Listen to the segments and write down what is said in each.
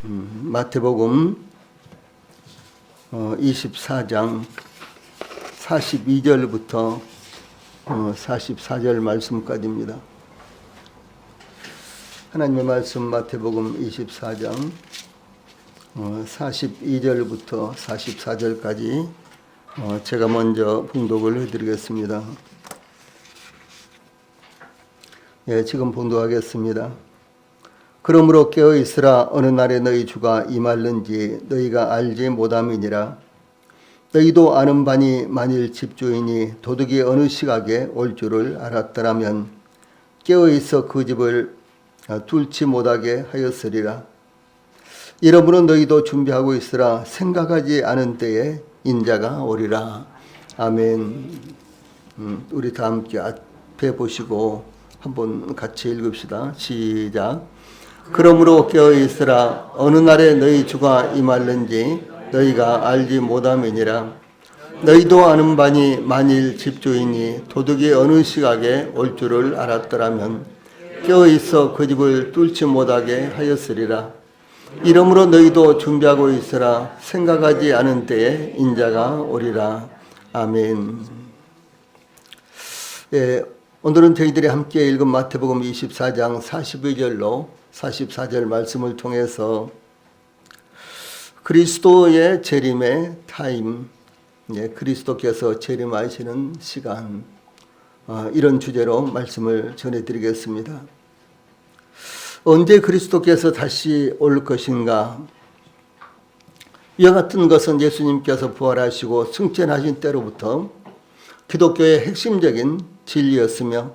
마태복음 24장 42절부터 44절 말씀까지입니다. 하나님의 말씀 마태복음 24장 42절부터 44절까지 제가 먼저 봉독을 해드리겠습니다. 지금 봉독하겠습니다. 그러므로 깨어 있으라. 어느 날에 너희 주가 임할는지 너희가 알지 못함이니라. 너희도 아는 바니 만일 집주인이 도둑이 어느 시각에 올 줄을 알았더라면 깨어 있어 그 집을 뚫지 못하게 하였으리라. 이러므로 너희도 준비하고 있으라. 생각하지 않은 때에 인자가 오리라. 아멘. 우리 다 함께 앞에 보시고 한번 같이 읽읍시다. 시작. 그러므로 깨어 있으라. 어느 날에 너희 주가 임할는지 너희가 알지 못함이니라. 너희도 아는 바니 만일 집주인이 도둑이 어느 시각에 올 줄을 알았더라면 깨어 있어 그 집을 뚫지 못하게 하였으리라. 이러므로 너희도 준비하고 있으라. 생각하지 않은 때에 인자가 오리라. 아멘. 오늘은 저희들이 함께 읽은 마태복음 24장 42절로 44절 말씀을 통해서 그리스도의 재림의 타임, 그리스도께서 재림하시는 시간, 이런 주제로 말씀을 전해드리겠습니다. 언제 그리스도께서 다시 올 것인가? 이와 같은 것은 예수님께서 부활하시고 승천하신 때로부터 기독교의 핵심적인 진리였으며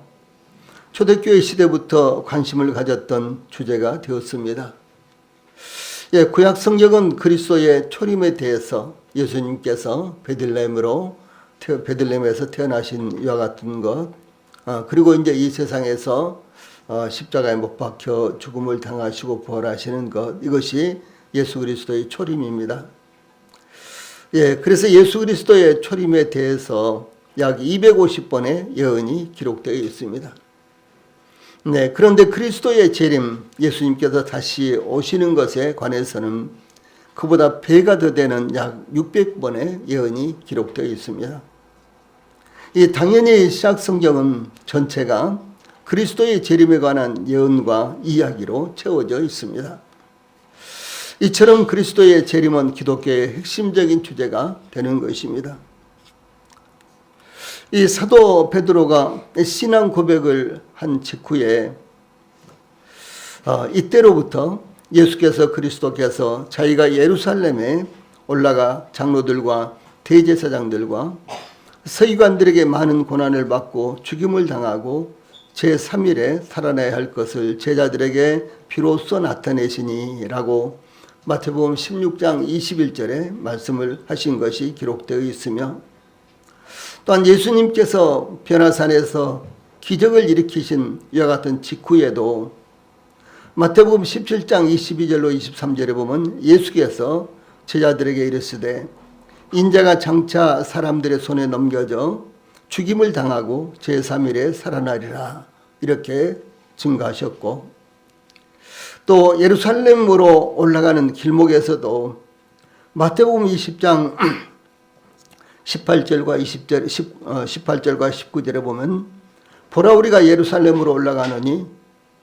초대교회 시대부터 관심을 가졌던 주제가 되었습니다. 구약 성경은 그리스도의 초림에 대해서 예수님께서 베들레헴에서 태어나신 이와 같은 것, 그리고 이제 이 세상에서 십자가에 못 박혀 죽음을 당하시고 부활하시는 것, 이것이 예수 그리스도의 초림입니다. 그래서 예수 그리스도의 초림에 대해서 약 250번의 예언이 기록되어 있습니다. 그런데 그리스도의 재림, 예수님께서 다시 오시는 것에 관해서는 그보다 배가 더 되는 약 600번의 예언이 기록되어 있습니다. 당연히 시약 성경은 전체가 그리스도의 재림에 관한 예언과 이야기로 채워져 있습니다. 이처럼 그리스도의 재림은 기독교의 핵심적인 주제가 되는 것입니다. 이 사도 베드로가 신앙 고백을 한 직후에 이때로부터 예수께서 그리스도께서 자기가 예루살렘에 올라가 장로들과 대제사장들과 서기관들에게 많은 고난을 받고 죽임을 당하고 제3일에 살아나야 할 것을 제자들에게 비로소 나타내시니라고 마태복음 16장 21절에 말씀을 하신 것이 기록되어 있으며, 또한 예수님께서 변화산에서 기적을 일으키신 이와 같은 직후에도 마태복음 17장 22절로 23절에 보면 예수께서 제자들에게 이르시되 인자가 장차 사람들의 손에 넘겨져 죽임을 당하고 제3일에 살아나리라, 이렇게 증거하셨고, 또 예루살렘으로 올라가는 길목에서도 마태복음 20장 18절과 18절과 19절에 보면 보라, 우리가 예루살렘으로 올라가느니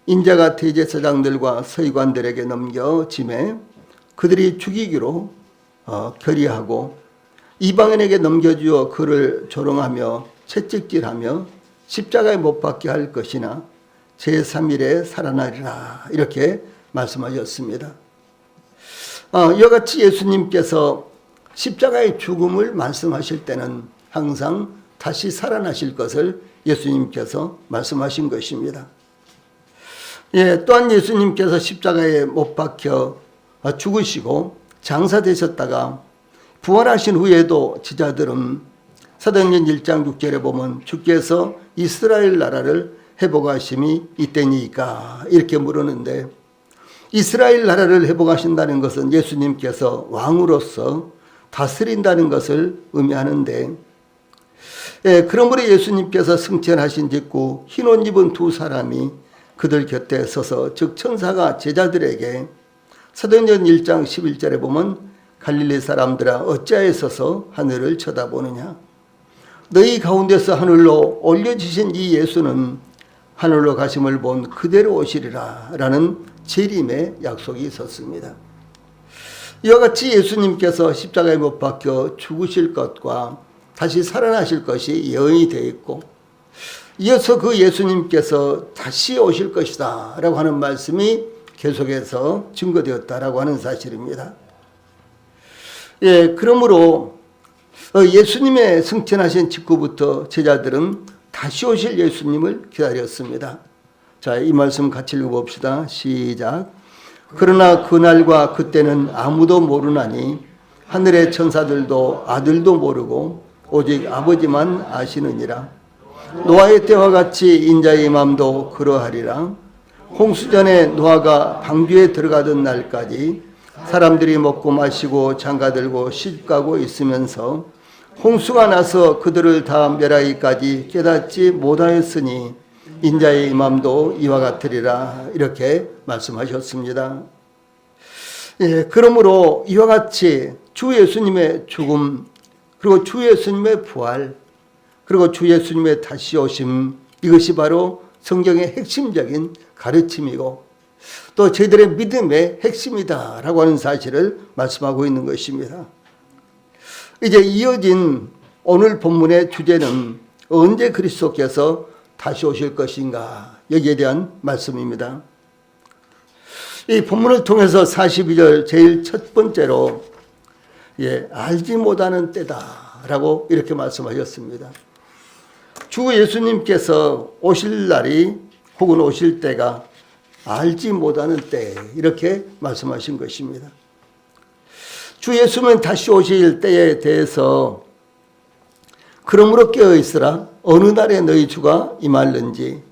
인자가 대제사장들과 서기관들에게 넘겨짐에 그들이 죽이기로 결의하고 이방인에게 넘겨주어 그를 조롱하며 채찍질하며 십자가에 못 박게 할 것이나 제3일에 살아나리라, 이렇게 말씀하셨습니다. 이와 같이 예수님께서 십자가의 죽음을 말씀하실 때는 항상 다시 살아나실 것을 예수님께서 말씀하신 것입니다. 또한 예수님께서 십자가에 못 박혀 죽으시고 장사되셨다가 부활하신 후에도 제자들은 사도행전 1장 6절에 보면 주께서 이스라엘 나라를 회복하심이 이때니까, 이렇게 물었는데, 이스라엘 나라를 회복하신다는 것은 예수님께서 왕으로서 다스린다는 것을 의미하는데, 그러므로 예수님께서 승천하신 직후 흰 옷 입은 두 사람이 그들 곁에 서서, 즉 천사가 제자들에게 사도행전 1장 11절에 보면 갈릴리 사람들아 어찌하여서 하늘을 쳐다보느냐. 너희 가운데서 하늘로 올려지신 이 예수는 하늘로 가심을 본 그대로 오시리라 라는 재림의 약속이 있었습니다. 이와 같이 예수님께서 십자가에 못 박혀 죽으실 것과 다시 살아나실 것이 예언이 되어 있고, 이어서 그 예수님께서 다시 오실 것이다 라고 하는 말씀이 계속해서 증거되었다라고 하는 사실입니다. 그러므로 예수님의 승천하신 직후부터 제자들은 다시 오실 예수님을 기다렸습니다. 자, 이 말씀 같이 읽어봅시다. 시작. 그러나 그날과 그때는 아무도 모르나니 하늘의 천사들도 아들도 모르고 오직 아버지만 아시느니라. 노아의 때와 같이 인자의 맘도 그러하리라. 홍수전에 노아가 방주에 들어가던 날까지 사람들이 먹고 마시고 장가들고 시집가고 있으면서 홍수가 나서 그들을 다 멸하기까지 깨닫지 못하였으니 인자의 맘도 이와 같으리라. 이렇게 말씀하셨습니다. 그러므로 이와 같이 주 예수님의 죽음, 그리고 주 예수님의 부활, 그리고 주 예수님의 다시 오심, 이것이 바로 성경의 핵심적인 가르침이고 또 저희들의 믿음의 핵심이다라고 하는 사실을 말씀하고 있는 것입니다. 이제 이어진 오늘 본문의 주제는 언제 그리스도께서 다시 오실 것인가, 여기에 대한 말씀입니다. 이 본문을 통해서 42절 제일 첫 번째로 알지 못하는 때다라고 이렇게 말씀하셨습니다. 주 예수님께서 오실 날이 혹은 오실 때가 알지 못하는 때, 이렇게 말씀하신 것입니다. 주 예수님은 다시 오실 때에 대해서 그러므로 깨어있으라 어느 날에 너희 주가 임할는지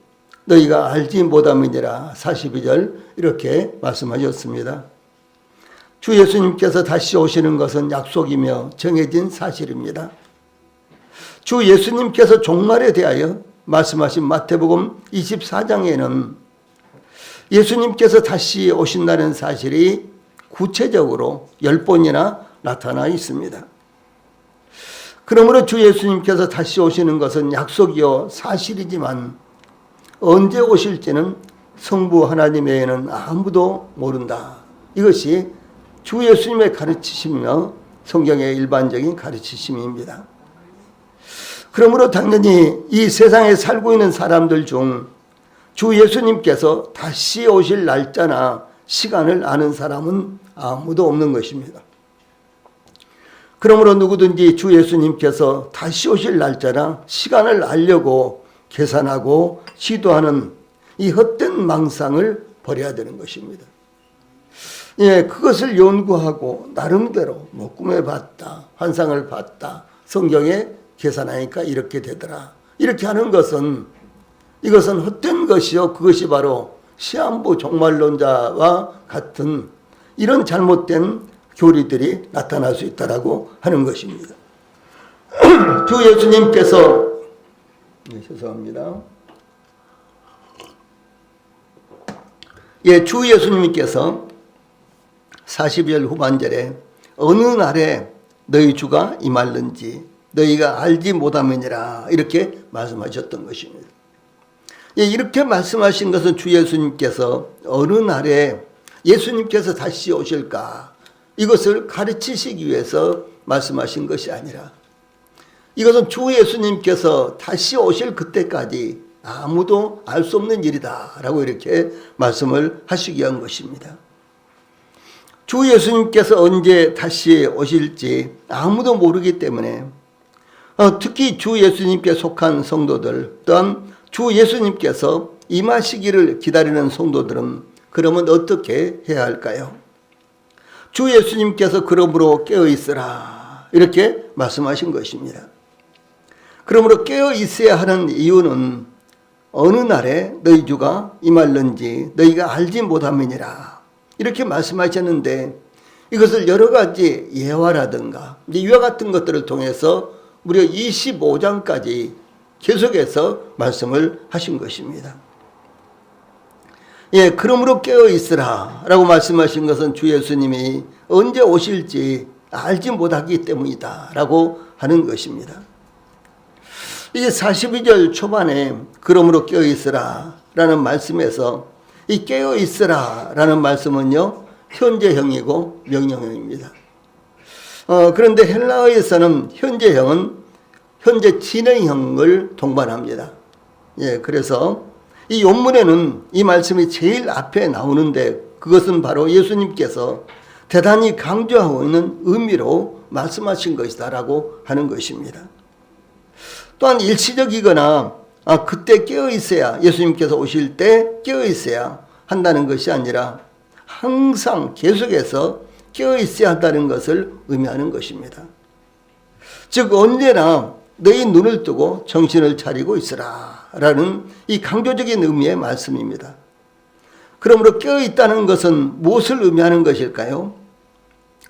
너희가 알지 못함이니라. 42절 이렇게 말씀하셨습니다. 주 예수님께서 다시 오시는 것은 약속이며 정해진 사실입니다. 주 예수님께서 종말에 대하여 말씀하신 마태복음 24장에는 예수님께서 다시 오신다는 사실이 구체적으로 10번이나 나타나 있습니다. 그러므로 주 예수님께서 다시 오시는 것은 약속이요 사실이지만 언제 오실지는 성부 하나님 외에는 아무도 모른다. 이것이 주 예수님의 가르치심이며 성경의 일반적인 가르치심입니다. 그러므로 당연히 이 세상에 살고 있는 사람들 중 주 예수님께서 다시 오실 날짜나 시간을 아는 사람은 아무도 없는 것입니다. 그러므로 누구든지 주 예수님께서 다시 오실 날짜나 시간을 알려고 계산하고 시도하는 이 헛된 망상을 버려야 되는 것입니다. 그것을 연구하고 나름대로 꿈에 봤다, 환상을 봤다, 성경에 계산하니까 이렇게 되더라, 이렇게 하는 것은 이것은 헛된 것이요, 그것이 바로 시한부 종말론자와 같은 이런 잘못된 교리들이 나타날 수 있다라고 하는 것입니다. 주 예수님께서 죄송합니다. 주 예수님께서 40절 후반절에 어느 날에 너희 주가 임할는지 너희가 알지 못함이니라 이렇게 말씀하셨던 것입니다. 이렇게 말씀하신 것은 주 예수님께서 어느 날에 예수님께서 다시 오실까, 이것을 가르치시기 위해서 말씀하신 것이 아니라 이것은 주 예수님께서 다시 오실 그때까지 아무도 알 수 없는 일이다 라고 이렇게 말씀을 하시기 위한 것입니다. 주 예수님께서 언제 다시 오실지 아무도 모르기 때문에 특히 주 예수님께 속한 성도들, 또한 주 예수님께서 임하시기를 기다리는 성도들은 그러면 어떻게 해야 할까요? 주 예수님께서 그러므로 깨어있으라 이렇게 말씀하신 것입니다. 그러므로 깨어있어야 하는 이유는 어느 날에 너희 주가 임할는지 너희가 알지 못함이니라 이렇게 말씀하셨는데, 이것을 여러 가지 예화라든가 이와 같은 것들을 통해서 무려 25장까지 계속해서 말씀을 하신 것입니다. 예, 그러므로 깨어 있으라 라고 말씀하신 것은 주 예수님이 언제 오실지 알지 못하기 때문이다 라고 하는 것입니다. 이 42절 초반에 그러므로 깨어 있으라 라는 말씀에서 이 깨어 있으라 라는 말씀은요, 현재형이고 명령형입니다. 그런데 헬라어에서는 현재형은 현재 진행형을 동반합니다. 예, 그래서 이 본문에는 이 말씀이 제일 앞에 나오는데 그것은 바로 예수님께서 대단히 강조하고 있는 의미로 말씀하신 것이다 라고 하는 것입니다. 또한 일시적이거나 그때 깨어 있어야, 예수님께서 오실 때 깨어 있어야 한다는 것이 아니라 항상 계속해서 깨어 있어야 한다는 것을 의미하는 것입니다. 즉 언제나 너희 눈을 뜨고 정신을 차리고 있으라 라는 이 강조적인 의미의 말씀입니다. 그러므로 깨어 있다는 것은 무엇을 의미하는 것일까요?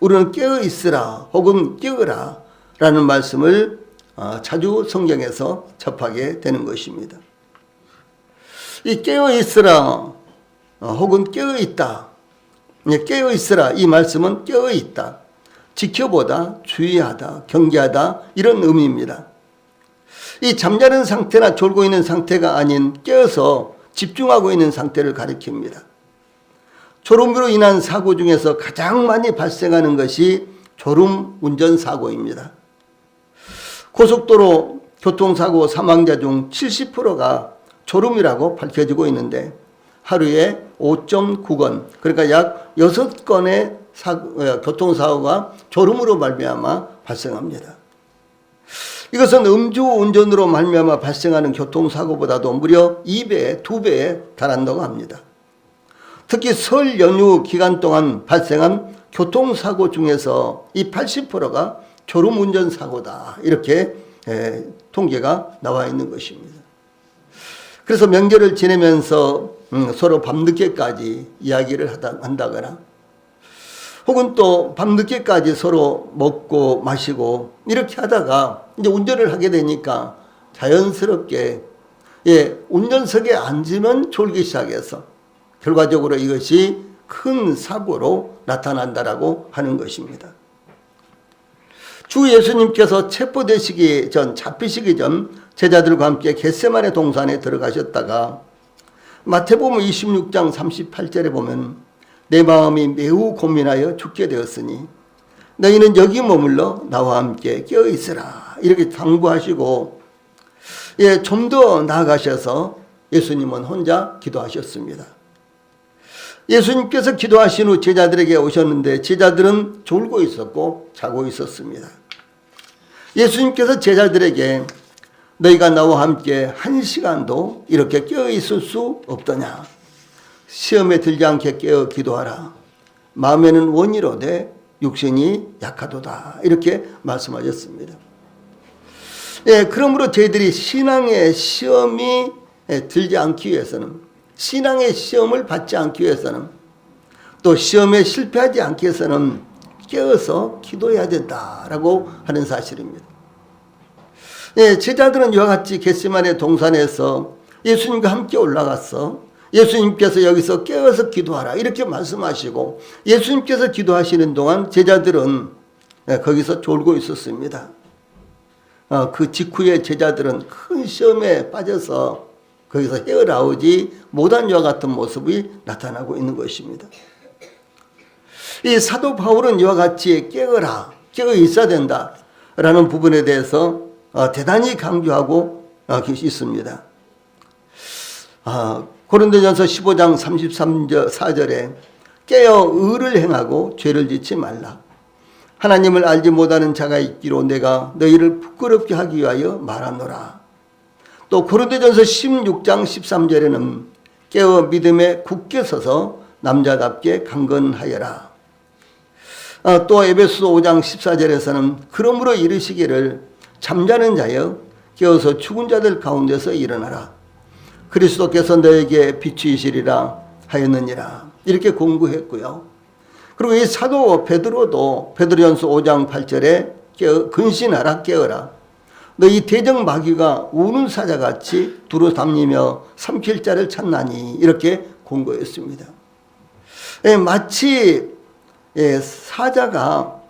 우리는 깨어 있으라 혹은 깨어라 라는 말씀을 자주 성경에서 접하게 되는 것입니다. 이 깨어 있으라 혹은 깨어 있다, 깨어 있으라 이 말씀은 깨어 있다, 지켜보다, 주의하다, 경계하다 이런 의미입니다. 이 잠자는 상태나 졸고 있는 상태가 아닌 깨어서 집중하고 있는 상태를 가리킵니다. 졸음으로 인한 사고 중에서 가장 많이 발생하는 것이 졸음 운전 사고입니다. 고속도로 교통사고 사망자 중 70%가 졸음이라고 밝혀지고 있는데 하루에 5.9건, 그러니까 약 6건의 교통사고가 졸음으로 말미암아 발생합니다. 이것은 음주운전으로 말미암아 발생하는 교통사고보다도 무려 2배, 2배에 달한다고 합니다. 특히 설 연휴 기간 동안 발생한 교통사고 중에서 이 80%가 졸음운전 사고다 이렇게 통계가 나와 있는 것입니다. 그래서 명절을 지내면서 서로 밤늦게까지 이야기를 한다거나 혹은 또 밤늦게까지 서로 먹고 마시고 이렇게 하다가 이제 운전을 하게 되니까 자연스럽게 운전석에 앉으면 졸기 시작해서 결과적으로 이것이 큰 사고로 나타난다라고 하는 것입니다. 주 예수님께서 체포되시기 전, 잡히시기 전 제자들과 함께 겟세마네 동산에 들어가셨다가 마태복음 26장 38절에 보면 내 마음이 매우 고민하여 죽게 되었으니 너희는 여기 머물러 나와 함께 깨어 있으라 이렇게 당부하시고 좀 더 나아가셔서 예수님은 혼자 기도하셨습니다. 예수님께서 기도하신 후 제자들에게 오셨는데 제자들은 졸고 있었고 자고 있었습니다. 예수님께서 제자들에게 너희가 나와 함께 1시간도 이렇게 깨어 있을 수 없더냐, 시험에 들지 않게 깨어 기도하라, 마음에는 원이로되 육신이 약하도다 이렇게 말씀하셨습니다. 그러므로 저희들이 신앙의 시험이 들지 않기 위해서는, 신앙의 시험을 받지 않기 위해서는, 또 시험에 실패하지 않기 위해서는 깨어서 기도해야 된다라고 하는 사실입니다. 제자들은 이와 같이 겟세마네 동산에서 예수님과 함께 올라가서 예수님께서 여기서 깨어서 기도하라 이렇게 말씀하시고 예수님께서 기도하시는 동안 제자들은 거기서 졸고 있었습니다. 그 직후에 제자들은 큰 시험에 빠져서 거기서 헤어나오지 못한 이와 같은 모습이 나타나고 있는 것입니다. 이 사도 바울은 이와 같이 깨어라, 깨어 있어야 된다라는 부분에 대해서 대단히 강조하고 있습니다. 고린도전서 15장 33-4절에 깨어 의를 행하고 죄를 짓지 말라. 하나님을 알지 못하는 자가 있기로 내가 너희를 부끄럽게 하기 위하여 말하노라. 또 고린도전서 16장 13절에는 깨어 믿음에 굳게 서서 남자답게 강건하여라. 또 에베소서 5장 14절에서는 그러므로 이르시기를 잠자는 자여 깨어서 죽은 자들 가운데서 일어나라. 그리스도께서 너에게 빛이시리라 하였느니라. 이렇게 공부했고요. 그리고 이 사도 베드로도 베드로전서 5장 8절에 근신하라, 깨어라. 너희 대적 마귀가 우는 사자같이 두루 담니며 삼킬 자를 찾나니 이렇게 본 거였습니다. 마치 사자가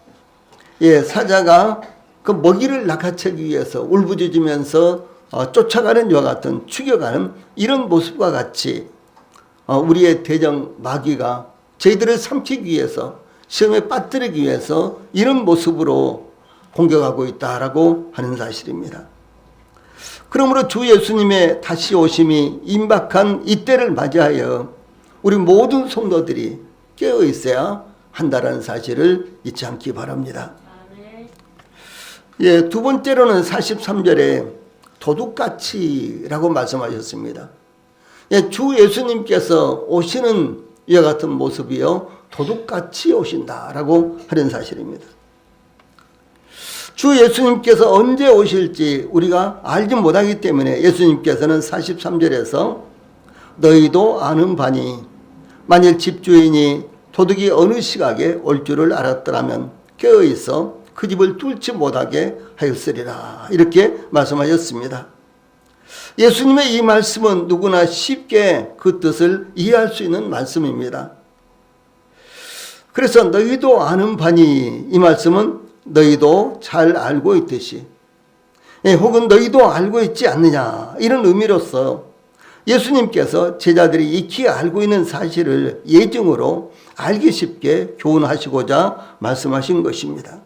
그 먹이를 낚아채기 위해서 울부짖으면서 쫓아가는 이와 같은 죽여가는 이런 모습과 같이 우리의 대적 마귀가 저희들을 삼키기 위해서 시험에 빠뜨리기 위해서 이런 모습으로 공격하고 있다라고 하는 사실입니다. 그러므로 주 예수님의 다시 오심이 임박한 이때를 맞이하여 우리 모든 성도들이 깨어 있어야 한다는 사실을 잊지 않기 바랍니다. 두 번째로는 43절에 도둑같이라고 말씀하셨습니다. 주 예수님께서 오시는 이와 같은 모습이요 도둑같이 오신다라고 하는 사실입니다. 주 예수님께서 언제 오실지 우리가 알지 못하기 때문에 예수님께서는 43절에서 너희도 아는 바니 만일 집주인이 도둑이 어느 시각에 올 줄을 알았더라면 깨어있어 그 집을 뚫지 못하게 하였으리라 이렇게 말씀하셨습니다. 예수님의 이 말씀은 누구나 쉽게 그 뜻을 이해할 수 있는 말씀입니다. 그래서 너희도 아는 바니 이 말씀은 너희도 잘 알고 있듯이 혹은 너희도 알고 있지 않느냐 이런 의미로서 예수님께서 제자들이 익히 알고 있는 사실을 예증으로 알기 쉽게 교훈하시고자 말씀하신 것입니다.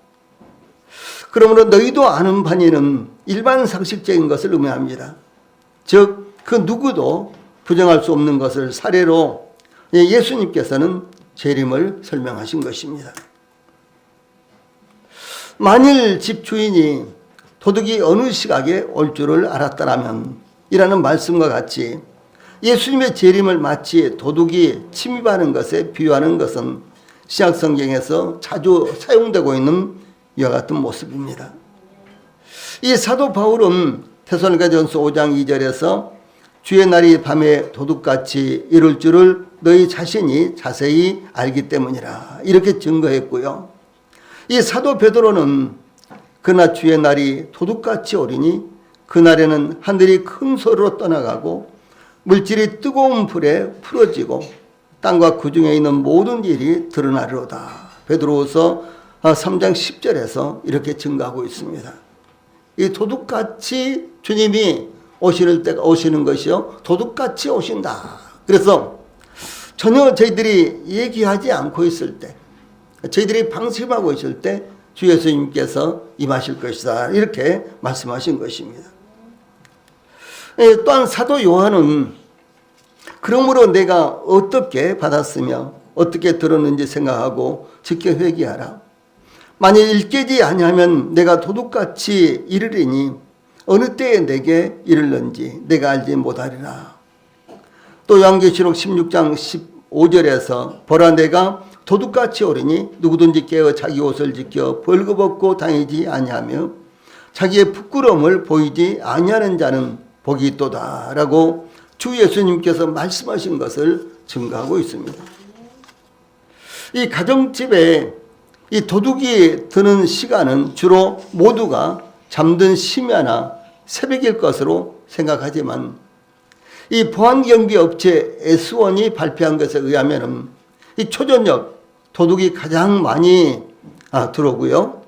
그러므로 너희도 아는 바니는 일반 상식적인 것을 의미합니다. 즉 그 누구도 부정할 수 없는 것을 사례로 예수님께서는 재림을 설명하신 것입니다. 만일 집주인이 도둑이 어느 시각에 올 줄을 알았더라면 이라는 말씀과 같이 예수님의 재림을 마치 도둑이 침입하는 것에 비유하는 것은 신약성경에서 자주 사용되고 있는 이와 같은 모습입니다. 이 사도 바울은 데살로니가전서 5장 2절에서 주의 날이 밤에 도둑같이 이룰 줄을 너희 자신이 자세히 알기 때문이라 이렇게 증거했고요. 이 사도 베드로는 그나 주의 날이 도둑같이 오리니 그날에는 하늘이 큰 소리로 떠나가고 물질이 뜨거운 불에 풀어지고 땅과 그 중에 있는 모든 일이 드러나리로다. 베드로후서 3장 10절에서 이렇게 증거하고 있습니다. 이 도둑같이 주님이 오시는 것이요 도둑같이 오신다. 그래서 전혀 저희들이 얘기하지 않고 있을 때 저희들이 방심하고 있을 때 주 예수님께서 임하실 것이다 이렇게 말씀하신 것입니다. 또한 사도 요한은 그러므로 내가 어떻게 받았으며 어떻게 들었는지 생각하고 즉刻 회개하라. 만일 일깨지 아니하면 내가 도둑같이 이르리니 어느 때에 내게 이르는지 내가 알지 못하리라. 또 요한계시록 16장 15절에서 보라 내가 도둑같이 오리니 누구든지 깨어 자기 옷을 지켜 벌거벗고 다니지 아니하며 자기의 부끄러움을 보이지 아니하는 자는 복이 있도다 라고 주 예수님께서 말씀하신 것을 증거하고 있습니다. 이 가정집에 이 도둑이 드는 시간은 주로 모두가 잠든 심야나 새벽일 것으로 생각하지만 이 보안경비 업체 S1이 발표한 것에 의하면 이 초저녁 도둑이 가장 많이 들어오고요.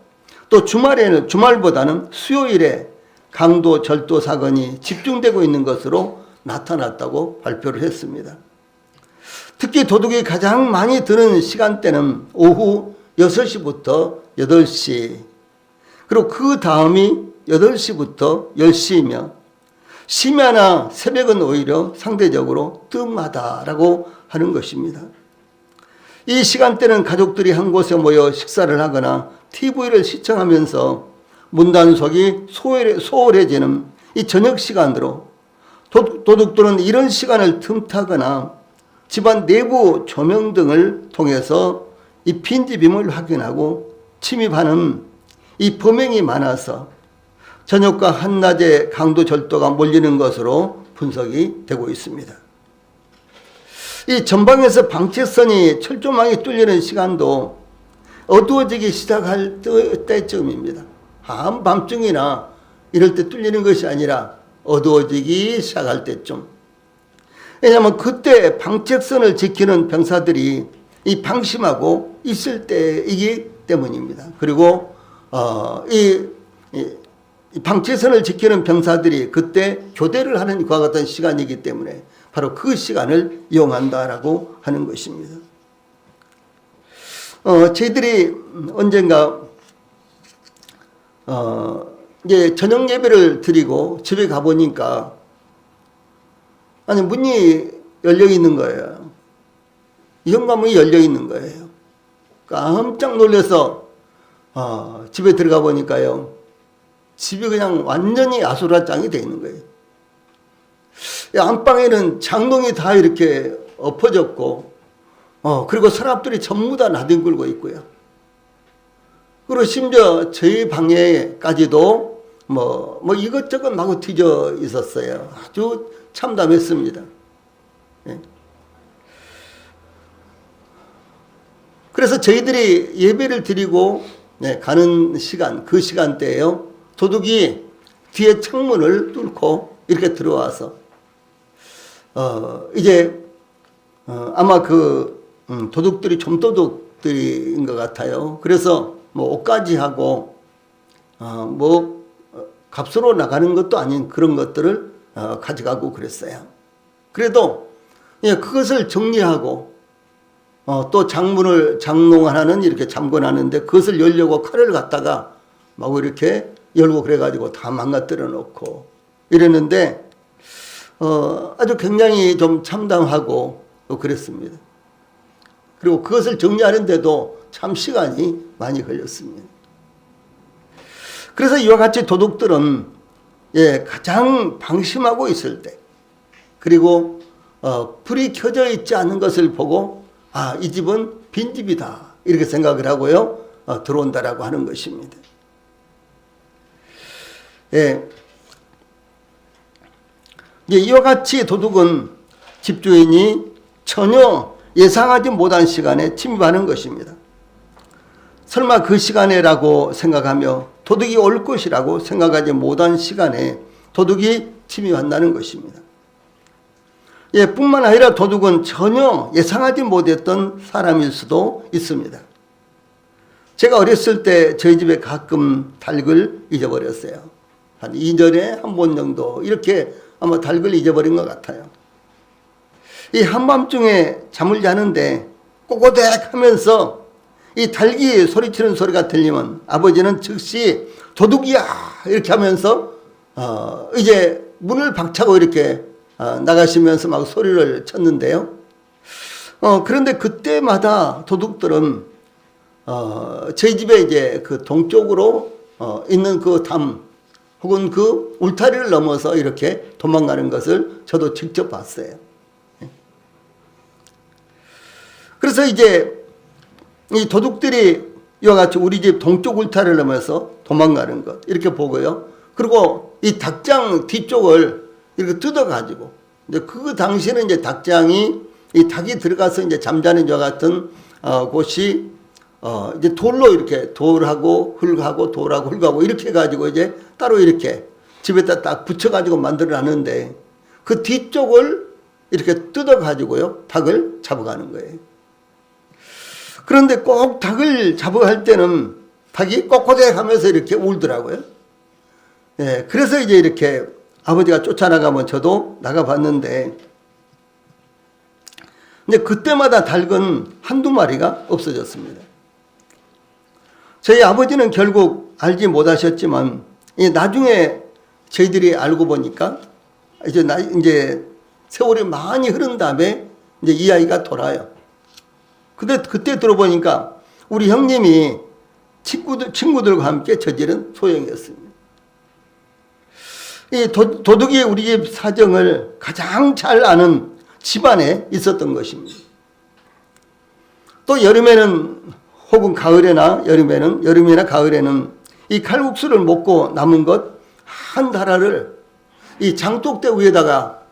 또 주말보다는 수요일에 강도 절도 사건이 집중되고 있는 것으로 나타났다고 발표를 했습니다. 특히 도둑이 가장 많이 드는 시간대는 오후 6시부터 8시 그리고 그 다음이 8시부터 10시이며 심야나 새벽은 오히려 상대적으로 뜸하다라고 하는 것입니다. 이 시간대는 가족들이 한 곳에 모여 식사를 하거나 TV를 시청하면서 문단속이 소홀해지는 이 저녁 시간으로 도둑들은 이런 시간을 틈타거나 집안 내부 조명 등을 통해서 이 빈집임을 확인하고 침입하는 이 범행이 많아서 저녁과 한낮에 강도 절도가 몰리는 것으로 분석이 되고 있습니다. 이 전방에서 방채선이 철조망이 뚫리는 시간도 어두워지기 시작할 때쯤입니다. 한밤중이나 이럴 때 뚫리는 것이 아니라 어두워지기 시작할 때쯤. 왜냐하면 그때 방책선을 지키는 병사들이 이 방심하고 있을 때이기 때문입니다. 그리고 이 방책선을 지키는 병사들이 그때 교대를 하는 그와 같은 시간이기 때문에 바로 그 시간을 이용한다라고 하는 것입니다. 저희들이 언젠가 이제 저녁 예배를 드리고 집에 가보니까 아니 문이 열려 있는 거예요. 현관문이 열려 있는 거예요. 깜짝 놀라서 집에 들어가 보니까요, 집이 그냥 완전히 아수라장이 되어 있는 거예요. 안방에는 장롱이 다 이렇게 엎어졌고, 그리고 서랍들이 전부 다 나뒹굴고 있고요. 그리고 심지어 저희 방에까지도 뭐 이것저것 마구 튀져 있었어요. 아주 참담했습니다. 예. 그래서 저희들이 예배를 드리고 가는 시간, 그 시간대에요, 도둑이 뒤에 창문을 뚫고 이렇게 들어와서 이제 아마 그 도둑들이 좀도둑들인 것 같아요. 그래서 뭐 옷까지 하고 뭐 값으로 나가는 것도 아닌 그런 것들을 가져가고 그랬어요. 그래도 그것을 정리하고 또 장롱 하나는 이렇게 잠궈놨는데 그것을 열려고 칼을 갖다가 막 이렇게 열고 그래가지고 다 망가뜨려 놓고 이랬는데 아주 굉장히 좀 참담하고 그랬습니다. 그리고 그것을 정리하는데도 참 시간이 많이 걸렸습니다. 그래서 이와 같이 도둑들은 가장 방심하고 있을 때, 그리고 불이 켜져 있지 않은 것을 보고 이 집은 빈집이다 이렇게 생각을 하고요, 들어온다라고 하는 것입니다. 이와 같이 도둑은 집주인이 전혀 예상하지 못한 시간에 침입하는 것입니다. 설마 그 시간에라고 생각하며 도둑이 올 것이라고 생각하지 못한 시간에 도둑이 침입한다는 것입니다. 뿐만 아니라 도둑은 전혀 예상하지 못했던 사람일 수도 있습니다. 제가 어렸을 때 저희 집에 가끔 닭을 잊어버렸어요. 한 2년에 한 번 정도 이렇게 아마 닭을 잊어버린 것 같아요. 이 한밤중에 잠을 자는데 꼬꼬댁 하면서 이 닭이 소리치는 소리가 들리면 아버지는 즉시 도둑이야 이렇게 하면서 이제 문을 박차고 이렇게 나가시면서 막 소리를 쳤는데요. 그런데 그때마다 도둑들은 저희 집에 이제 그 동쪽으로 있는 그 담 혹은 그 울타리를 넘어서 이렇게 도망가는 것을 저도 직접 봤어요. 그래서 이제 이 도둑들이 이와 같이 우리 집 동쪽 울타리를 넘어서 도망가는 것 이렇게 보고요. 그리고 이 닭장 뒤쪽을 이렇게 뜯어가지고 이제 그 당시에는 이제 닭장이 이 닭이 들어가서 이제 잠자는 것 같은 곳이 이제 돌로 이렇게 돌하고 흙하고 돌하고 흙하고 이렇게 해가지고 이제 따로 이렇게 집에다 딱 붙여가지고 만들어놨는데 그 뒤쪽을 이렇게 뜯어가지고요 닭을 잡아가는 거예요. 그런데 꼭 닭을 잡아갈 때는 닭이 꼬꼬댁 하면서 이렇게 울더라고요. 그래서 이제 이렇게 아버지가 쫓아나가면 저도 나가봤는데, 근데 그때마다 닭은 한두 마리가 없어졌습니다. 저희 아버지는 결국 알지 못하셨지만, 나중에 저희들이 알고 보니까, 이제 세월이 많이 흐른 다음에 이제 이 아이가 돌아요. 근데 그때 들어보니까 우리 형님이 친구들과 함께 저지른 소행이었습니다. 이 도둑이 우리 집 사정을 가장 잘 아는 집안에 있었던 것입니다. 또 여름에는 혹은 가을에나 여름이나 가을에는 이 칼국수를 먹고 남은 것 한 다라를 이 장독대 위에다가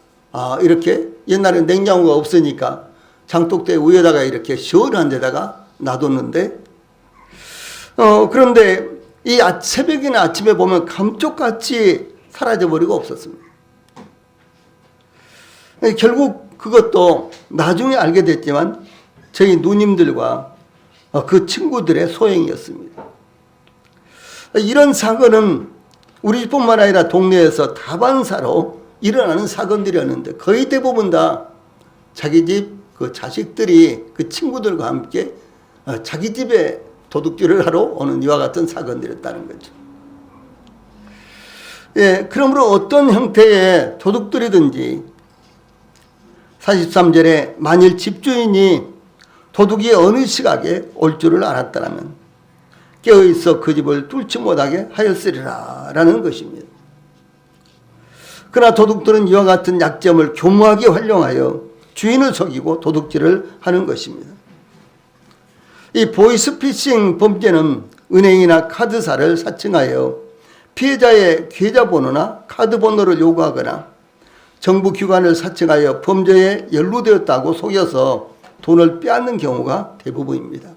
이렇게 옛날에 냉장고가 없으니까 장독대 위에다가 이렇게 시원한 데다가 놔뒀는데 그런데 이 새벽이나 아침에 보면 감쪽같이 사라져버리고 없었습니다. 결국 그것도 나중에 알게 됐지만 저희 누님들과 그 친구들의 소행이었습니다. 이런 사건은 우리 집뿐만 아니라 동네에서 다반사로 일어나는 사건들이었는데 거의 대부분 다 자기 집 그 자식들이 그 친구들과 함께 자기 집에 도둑질을 하러 오는 이와 같은 사건들이었다는 거죠. 예, 그러므로 어떤 형태의 도둑들이든지 43절에 만일 집주인이 도둑이 어느 시각에 올 줄을 알았다면 깨어있어 그 집을 뚫지 못하게 하였으리라 라는 것입니다. 그러나 도둑들은 이와 같은 약점을 교묘하게 활용하여 주인을 속이고 도둑질을 하는 것입니다. 이 보이스피싱 범죄는 은행이나 카드사를 사칭하여 피해자의 계좌번호나 카드번호를 요구하거나 정부 기관을 사칭하여 범죄에 연루되었다고 속여서 돈을 빼앗는 경우가 대부분입니다.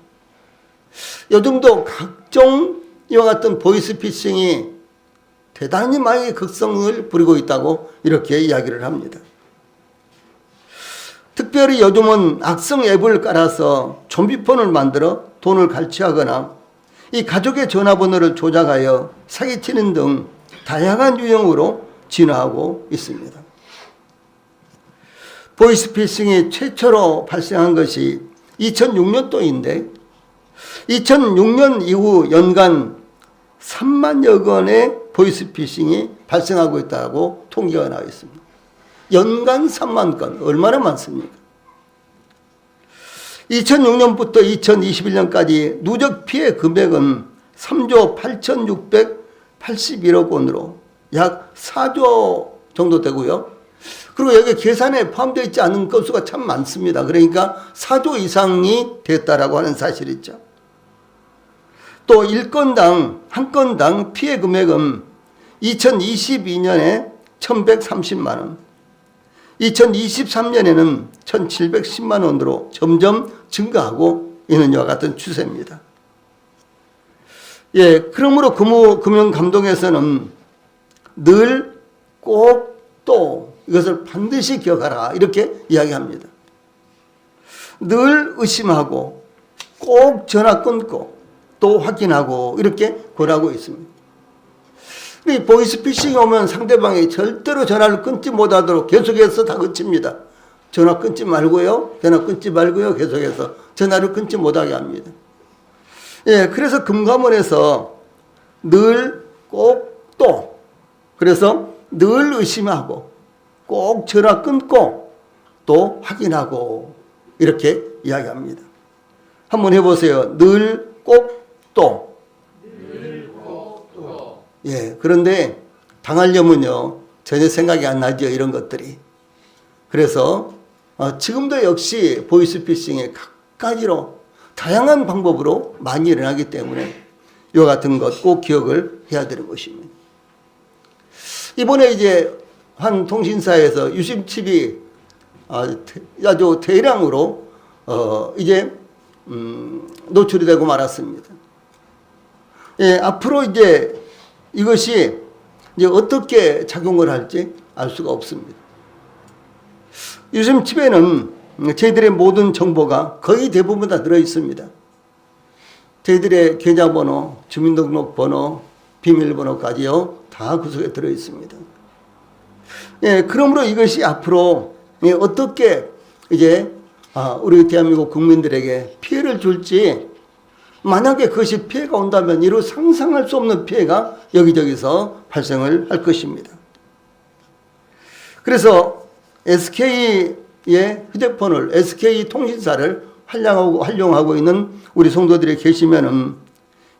요즘도 각종 이와 같은 보이스피싱이 대단히 많이 극성을 부리고 있다고 이렇게 이야기를 합니다. 특별히 요즘은 악성 앱을 깔아서 좀비폰을 만들어 돈을 갈취하거나 이 가족의 전화번호를 조작하여 사기치는 등 다양한 유형으로 진화하고 있습니다. 보이스피싱이 최초로 발생한 것이 2006년도인데 2006년 이후 연간 3만여 건의 보이스피싱이 발생하고 있다고 통계가 나와 있습니다. 연간 3만 건, 얼마나 많습니까? 2006년부터 2021년까지 누적 피해 금액은 3조 8,681억 원으로 약 4조 정도 되고요. 그리고 여기 계산에 포함되어 있지 않은 건수가 참 많습니다. 그러니까 4조 이상이 됐다라고 하는 사실이죠. 또 1건당, 한 건당 피해 금액은 2022년에 1,130만 원, 2023년에는 1,710만 원으로 점점 증가하고 있는 이와 같은 추세입니다. 예, 그러므로 금융감독에서는 늘 꼭 또 이것을 반드시 기억하라 이렇게 이야기합니다. 늘 의심하고 꼭 전화 끊고 또 확인하고 이렇게 권하고 있습니다. 이 보이스피싱이 오면 상대방이 절대로 전화를 끊지 못하도록 계속해서 다그칩니다. 전화 끊지 말고요. 전화 끊지 말고요. 계속해서 전화를 끊지 못하게 합니다. 예, 그래서 금감원에서 늘 꼭 또 그래서 늘 의심하고 꼭 전화 끊고 또 확인하고 이렇게 이야기합니다. 한번 해보세요. 늘 꼭 또. 예, 그런데 당하려면요 전혀 생각이 안 나죠, 이런 것들이. 그래서 지금도 역시 보이스피싱이 각가지로 다양한 방법으로 많이 일어나기 때문에 이와 같은 것 꼭 기억을 해야 되는 것입니다. 이번에 이제 한 통신사에서 유심칩이 아주 대량으로 이제 노출이 되고 말았습니다. 예, 앞으로 이제 이것이 이제 어떻게 작용을 할지 알 수가 없습니다. 유심칩에는 저희들의 모든 정보가 거의 대부분 다 들어 있습니다. 저희들의 계좌번호, 주민등록번호, 비밀번호까지요 다 그 속에 들어 있습니다. 예, 그러므로 이것이 앞으로 어떻게 이제 우리 대한민국 국민들에게 피해를 줄지, 만약에 그것이 피해가 온다면 이루 상상할 수 없는 피해가 여기저기서 발생을 할 것입니다. 그래서 SK의 휴대폰을, SK 통신사를 활용하고 있는 우리 성도들이 계시면은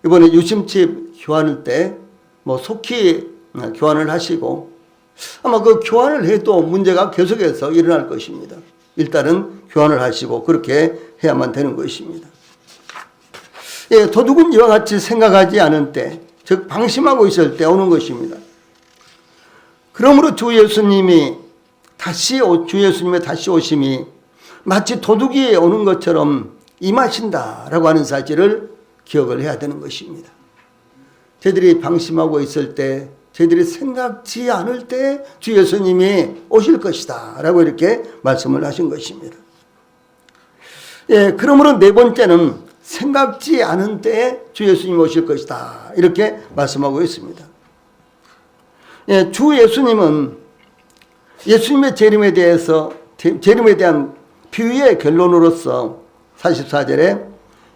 이번에 유심칩 교환할 때 속히 교환을 하시고, 아마 그 교환을 해도 문제가 계속해서 일어날 것입니다. 일단은 교환을 하시고 그렇게 해야만 되는 것입니다. 예, 도둑은 이와 같이 생각하지 않은 때, 즉 방심하고 있을 때 오는 것입니다. 그러므로 주 예수님의 다시 오심이 마치 도둑이 오는 것처럼 임하신다라고 하는 사실을 기억을 해야 되는 것입니다. 저희들이 방심하고 있을 때 저희들이 생각지 않을 때 주 예수님이 오실 것이다 라고 이렇게 말씀을 하신 것입니다. 예, 그러므로 네 번째는 생각지 않은 때에 주 예수님이 오실 것이다 이렇게 말씀하고 있습니다. 예, 주 예수님은 예수님의 재림에 대한 비유의 결론으로서 44절에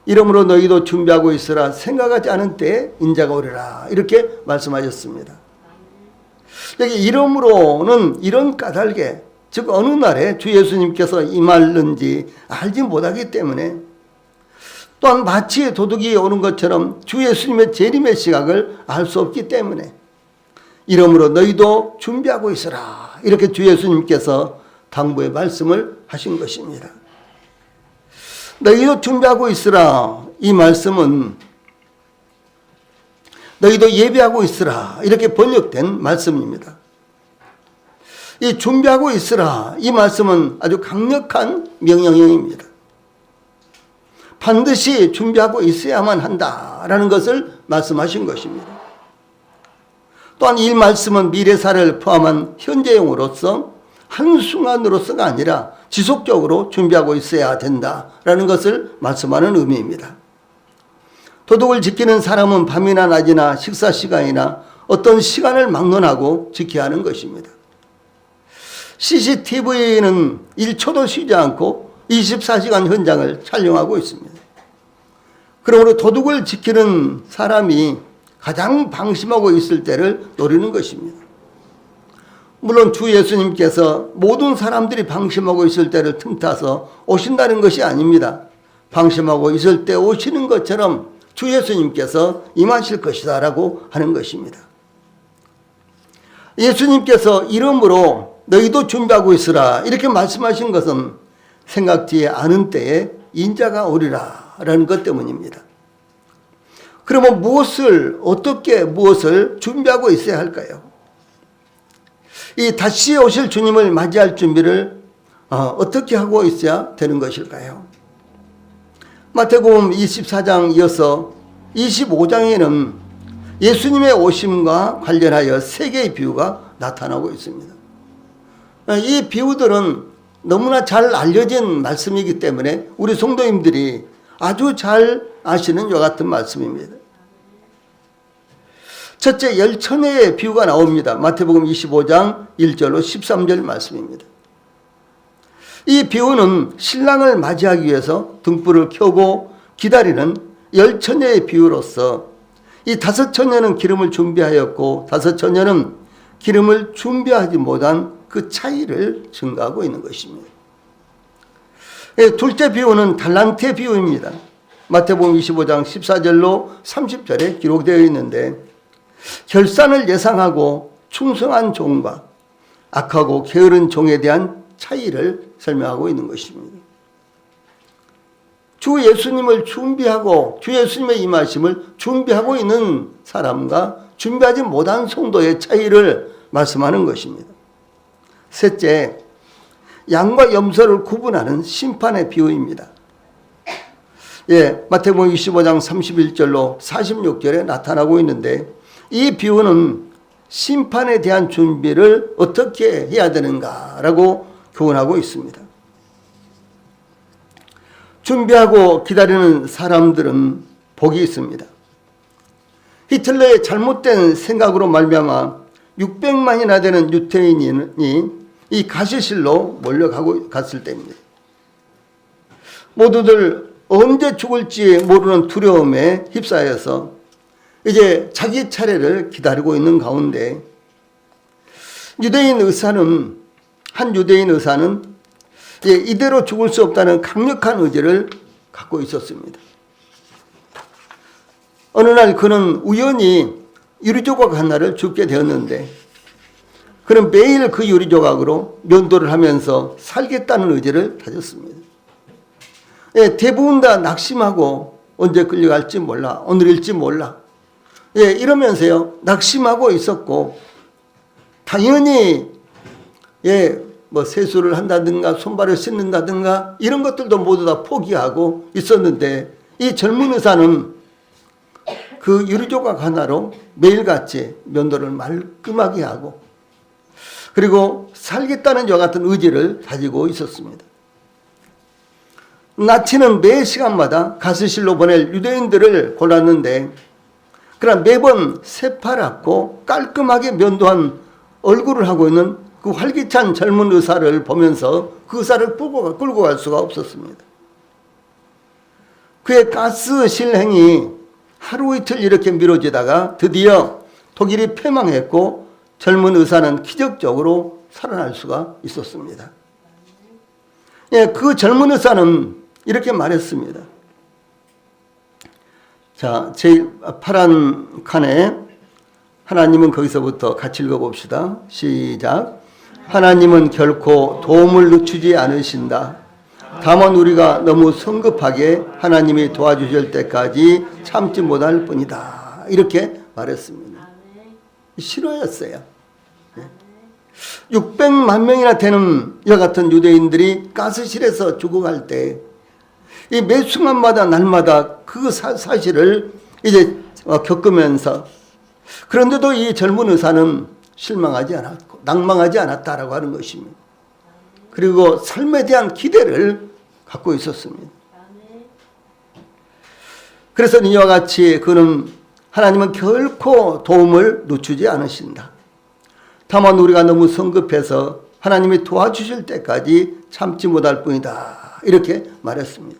이러므로 너희도 준비하고 있으라 생각하지 않은 때에 인자가 오리라 이렇게 말씀하셨습니다. 여기 이러므로는 이런 까닭에 즉 어느 날에 주 예수님께서 임할는지 알지 못하기 때문에 또한 마치 도둑이 오는 것처럼 주 예수님의 재림의 시각을 알 수 없기 때문에 이러므로 너희도 준비하고 있으라 이렇게 주 예수님께서 당부의 말씀을 하신 것입니다. 너희도 준비하고 있으라 이 말씀은 너희도 예비하고 있으라 이렇게 번역된 말씀입니다. 이 준비하고 있으라 이 말씀은 아주 강력한 명령형입니다. 반드시 준비하고 있어야만 한다라는 것을 말씀하신 것입니다. 또한 이 말씀은 미래사를 포함한 현재형으로서 한순간으로서가 아니라 지속적으로 준비하고 있어야 된다라는 것을 말씀하는 의미입니다. 도덕을 지키는 사람은 밤이나 낮이나 식사 시간이나 어떤 시간을 막론하고 지켜야 하는 것입니다. CCTV는 1초도 쉬지 않고 24시간 현장을 촬영하고 있습니다. 그러므로 도덕을 지키는 사람이 가장 방심하고 있을 때를 노리는 것입니다. 물론 주 예수님께서 모든 사람들이 방심하고 있을 때를 틈타서 오신다는 것이 아닙니다. 방심하고 있을 때 오시는 것처럼 주 예수님께서 임하실 것이다 라고 하는 것입니다. 예수님께서 이러므로 너희도 준비하고 있으라 이렇게 말씀하신 것은 생각지 않은 때에 인자가 오리라 라는 것 때문입니다. 그러면 무엇을 준비하고 있어야 할까요? 이 다시 오실 주님을 맞이할 준비를 어떻게 하고 있어야 되는 것일까요? 마태복음 24장 이어서 25장에는 예수님의 오심과 관련하여 세 개의 비유가 나타나고 있습니다. 이 비유들은 너무나 잘 알려진 말씀이기 때문에 우리 성도님들이 아주 잘 아시는 요 같은 말씀입니다. 첫째, 열처녀의 비유가 나옵니다. 마태복음 25장 1절로 13절 말씀입니다. 이 비유는 신랑을 맞이하기 위해서 등불을 켜고 기다리는 열처녀의 비유로서 이 다섯 처녀는 기름을 준비하였고 다섯 처녀는 기름을 준비하지 못한 그 차이를 증가하고 있는 것입니다. 둘째 비유는 달란트의 비유입니다. 마태복음 25장 14절로 30절에 기록되어 있는데 결산을 예상하고 충성한 종과 악하고 게으른 종에 대한 차이를 설명하고 있는 것입니다. 주 예수님을 준비하고 주 예수님의 임하심을 준비하고 있는 사람과 준비하지 못한 성도의 차이를 말씀하는 것입니다. 셋째, 양과 염소를 구분하는 심판의 비유입니다. 마태복음 25장 31절로 46절에 나타나고 있는데 이 비유는 심판에 대한 준비를 어떻게 해야 되는가라고 교훈하고 있습니다. 준비하고 기다리는 사람들은 복이 있습니다. 히틀러의 잘못된 생각으로 말미암아 600만이나 되는 유태인이 이 가시실로 갔을 때입니다. 모두들 언제 죽을지 모르는 두려움에 휩싸여서 이제 자기 차례를 기다리고 있는 가운데 한 유대인 의사는 이대로 죽을 수 없다는 강력한 의지를 갖고 있었습니다. 어느 날 그는 우연히 유리조각 하나를 줍게 되었는데 그는 매일 그 유리조각으로 면도를 하면서 살겠다는 의지를 다졌습니다. 대부분 다 낙심하고 언제 끌려갈지 몰라, 오늘일지 몰라. 이러면서요 낙심하고 있었고 당연히 세수를 한다든가 손발을 씻는다든가 이런 것들도 모두 다 포기하고 있었는데 이 젊은 의사는 그 유리조각 하나로 매일같이 면도를 말끔하게 하고 그리고 살겠다는 저 같은 의지를 가지고 있었습니다. 나치는 매 시간마다 가스실로 보낼 유대인들을 골랐는데 그러나 매번 새파랗고 깔끔하게 면도한 얼굴을 하고 있는 그 활기찬 젊은 의사를 보면서 그 의사를 끌고 갈 수가 없었습니다. 그의 가스실 행이 하루 이틀 이렇게 미뤄지다가 드디어 독일이 패망했고 젊은 의사는 기적적으로 살아날 수가 있었습니다. 예, 그 젊은 의사는 이렇게 말했습니다. 자, 제일 파란 칸에 하나님은 거기서부터 같이 읽어봅시다. 시작. 하나님은 결코 도움을 늦추지 않으신다. 다만 우리가 너무 성급하게 하나님이 도와주실 때까지 참지 못할 뿐이다. 이렇게 말했습니다. 실화였어요. 600만 명이나 되는 이와 같은 유대인들이 가스실에서 죽어갈 때 이 매 순간마다 날마다 그 사실을 이제 겪으면서 그런데도 이 젊은 의사는 실망하지 않았고 낭망하지 않았다라고 하는 것입니다. 그리고 삶에 대한 기대를 갖고 있었습니다. 그래서 이와 같이 그는 하나님은 결코 도움을 늦추지 않으신다. 다만 우리가 너무 성급해서 하나님이 도와주실 때까지 참지 못할 뿐이다. 이렇게 말했습니다.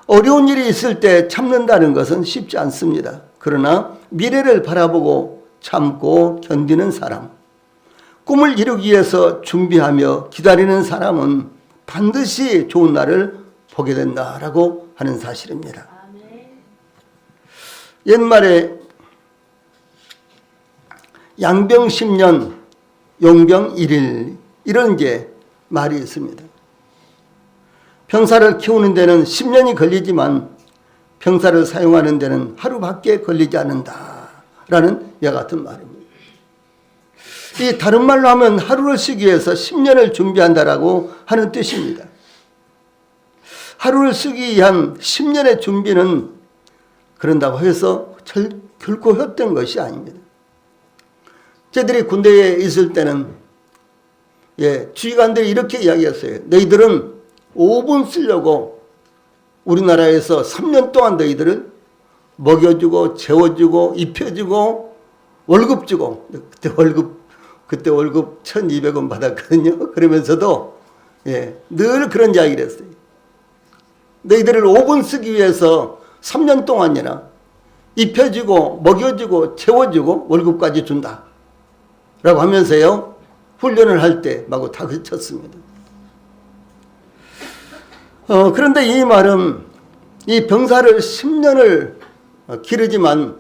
어려운 일이 있을 때 참는다는 것은 쉽지 않습니다. 그러나 미래를 바라보고 참고 견디는 사람, 꿈을 이루기 위해서 준비하며 기다리는 사람은 반드시 좋은 날을 보게 된다라고 하는 사실입니다. 옛말에 양병 10년, 용병 1일 이런 이제 말이 있습니다. 병사를 키우는 데는 10년이 걸리지만 병사를 사용하는 데는 하루밖에 걸리지 않는다라는 이와 같은 말입니다. 이 다른 말로 하면 하루를 쓰기 위해서 10년을 준비한다라고 하는 뜻입니다. 하루를 쓰기 위한 10년의 준비는 그런다고 해서 결코 헛된 것이 아닙니다. 저희들이 군대에 있을 때는 지휘관들이 이렇게 이야기했어요. 너희들은 5분 쓰려고 우리나라에서 3년 동안 너희들을 먹여주고 재워주고 입혀주고 월급 주고 그때 월급 1,200원 받았거든요. 그러면서도 늘 그런 이야기를 했어요. 너희들을 5분 쓰기 위해서 3년 동안이나 입혀주고 먹여주고 채워주고 월급까지 준다 라고 하면서요 훈련을 할 때 마구 다 그쳤습니다. 그런데 이 말은 이 병사를 10년을 기르지만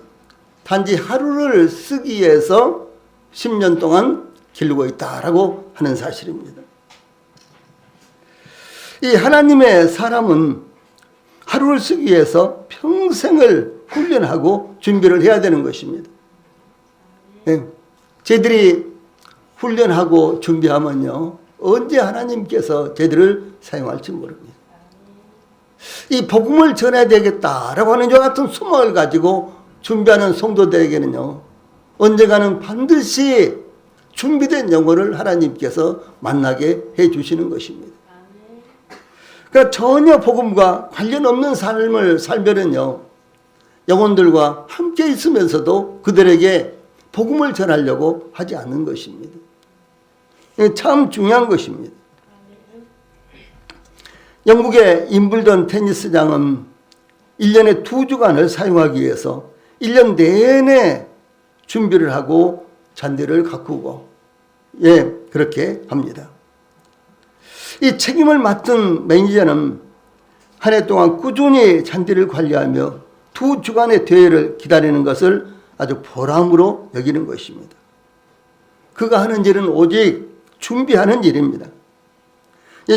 단지 하루를 쓰기 위해서 10년 동안 기르고 있다라고 하는 사실입니다. 이 하나님의 사람은 하루를 쓰기 위해서 평생을 훈련하고 준비를 해야 되는 것입니다. 저희들이 훈련하고 준비하면요 언제 하나님께서 저희들을 사용할지 모릅니다. 이 복음을 전해야 되겠다라고 하는 저 같은 소망을 가지고 준비하는 성도들에게는요 언젠가는 반드시 준비된 영혼을 하나님께서 만나게 해주시는 것입니다. 그러니까 전혀 복음과 관련 없는 삶을 살면은요 영혼들과 함께 있으면서도 그들에게 복음을 전하려고 하지 않는 것입니다. 참 중요한 것입니다. 영국의 임블던 테니스장은 1년에 2주간을 사용하기 위해서 1년 내내 준비를 하고 잔디를 가꾸고 그렇게 합니다. 이 책임을 맡은 매니저는 한 해 동안 꾸준히 잔디를 관리하며 2주간의 대회를 기다리는 것을 아주 보람으로 여기는 것입니다. 그가 하는 일은 오직 준비하는 일입니다.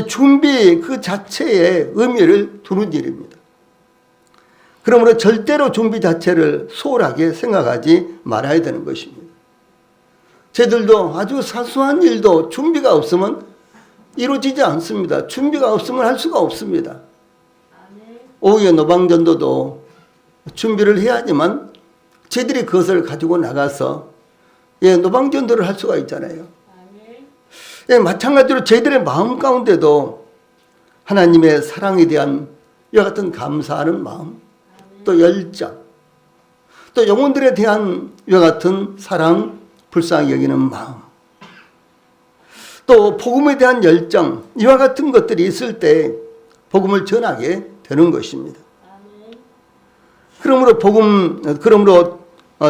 준비 그 자체에 의미를 두는 일입니다. 그러므로 절대로 준비 자체를 소홀하게 생각하지 말아야 되는 것입니다. 저희들도 아주 사소한 일도 준비가 없으면 이루어지지 않습니다. 준비가 없으면 할 수가 없습니다. 오후에 노방전도도 준비를 해야지만 저희들이 그것을 가지고 나가서 노방전도를 할 수가 있잖아요. 마찬가지로 저희들의 마음 가운데도 하나님의 사랑에 대한 이와 같은 감사하는 마음, 또 열정, 또 영혼들에 대한 이와 같은 사랑, 불쌍히 여기는 마음, 또 복음에 대한 열정, 이와 같은 것들이 있을 때 복음을 전하게 되는 것입니다. 그러므로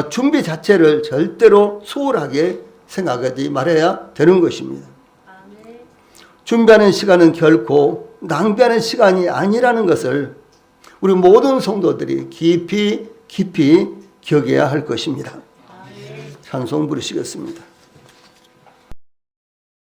준비 자체를 절대로 소홀하게 생각하지 말아야 되는 것입니다. 준비하는 시간은 결코 낭비하는 시간이 아니라는 것을 우리 모든 성도들이 깊이 기억해야 할 것입니다. 찬송 부르시겠습니다.